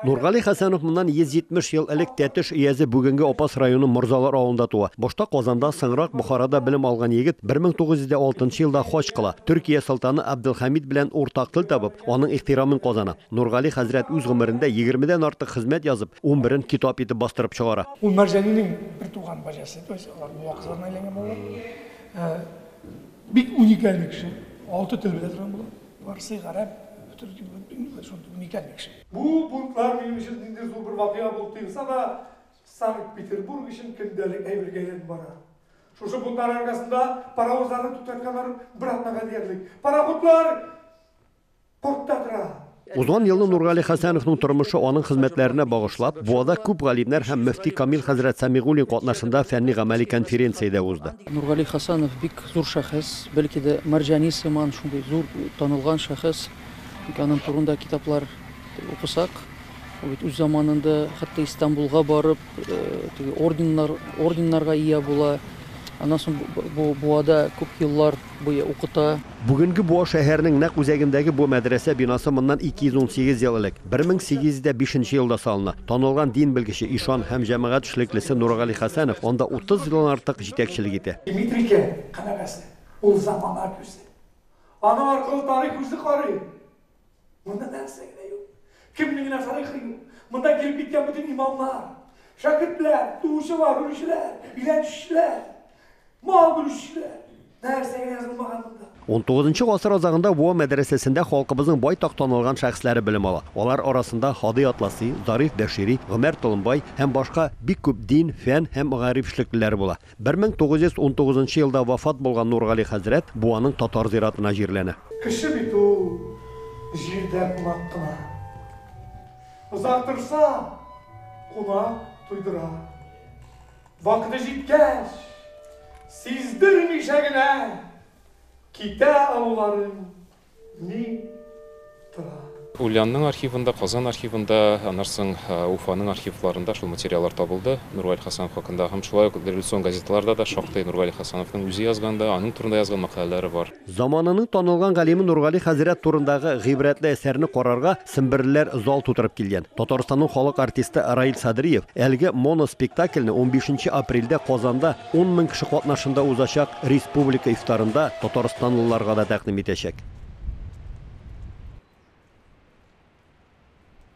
Нургали Хасанов мындан 170 ел элек Тәтеш иязы бүгенге Опас районы Морзалар авылында туа. Башта Казанда, соңрак Бухарада белем алган егет 1906 елда хаҗ кыла. Төркия солтаны Абдулхамид белән уртак тел табып, аның ихтирамын казана. Нургали хәзрәт үз гомерендә 20дән артык хезмәт язып, 11-ен китап итеп бастырып чыгара. Ул Марҗаниның бер туган бажасы, то есть алар вакытларына әйләнгән булалар. Бик уникаль bir кеше. 6 тел белә торган була. Фарси, гарәп, unikal bir kişi. Bu bulutlar benim için dinde zor bir vakıya bulutuysa da Sankt Peterburg için gündelik evrilgeylen bana. Şu bulutlar arkasında paravozlarını tutarkanlar bırakmaga diyerlik. Parakutlar porttadıra. Узган елны Нургали Хасановның тормышы аның хезмәтләренә багышлап, буада күп галимнәр һәм мөфти Камил хәзрәт Самигуллин катнашында фәнни гамәли конференциядә узды. Нургали Хасанов бик зур шәхес, бәлки дә Марҗани сыман шундый зур танылган шәхес. Аның турында китаплар укысак, үз заманында хәтта Истанбулга барып, орденнарга ия була. Аннан соң буада күп еллар буе укыта. Бүгенге Буа шәһәренең нәкъ үзәгендәге бу мәдрәсә бинасы моннан 218 ел элек 1805 елда салына. Танылган дин белгече ишан һәм җәмәгать эшлеклесе Нургали Хасанов анда 30 елдан артык җитәкчелек итә. Дмитрийке канагасы ул замана күзе. Аны аркылы тарих үзе карый. Монда нәрсә генә юк. Кемнең генә тарихы юк. Монда килеп киткән бөтен имамлар, шәкертләр, туучылар, үрүчеләр, биләнчеләр, мал бүлүчеләр. Нәрсә генә язылмаган монда. 19-нчы гасыр азагында Буа мәдрәсәсендә халкыбызның байтак танылган шәхесләре белем ала. Алар арасында Хади Атласи, Зариф Бәшири, Гомәр Толымбай һәм башка бик күп дин, фән һәм гариф эшлеклеләр була. 1919 елда вафат булган Нургали хәзрәт Буаның татар зиратына җирләнә. Кеше бит ул җирдә кунак кына. Узак торса, кунак туйдыра. Вакыты җиткәч, сиздермичә генә китә алуларын ни тора. Ульянның архивында, Казан архивында, анарсың Уфаның архивларында шул материаллар табылды. Нургали Хасанов хакында һәм шулай ук революцион газеталарда да шактый Нургали Хасановның үзе язганда, аның турында язган мақалалары бар. Заманының танылган галиме Нургали хәзрәт турындагы гыйбрәтле әсәрне карарга Семберләр зал тутырып килгән. Татарстанның халык артисты Раил Садриев әлеге моноспектакльне 15 апрельдә Казанда 10 000 кеше катнашында узачак республика ифтарында татарстанлыларга да тәкъдим итәчәк.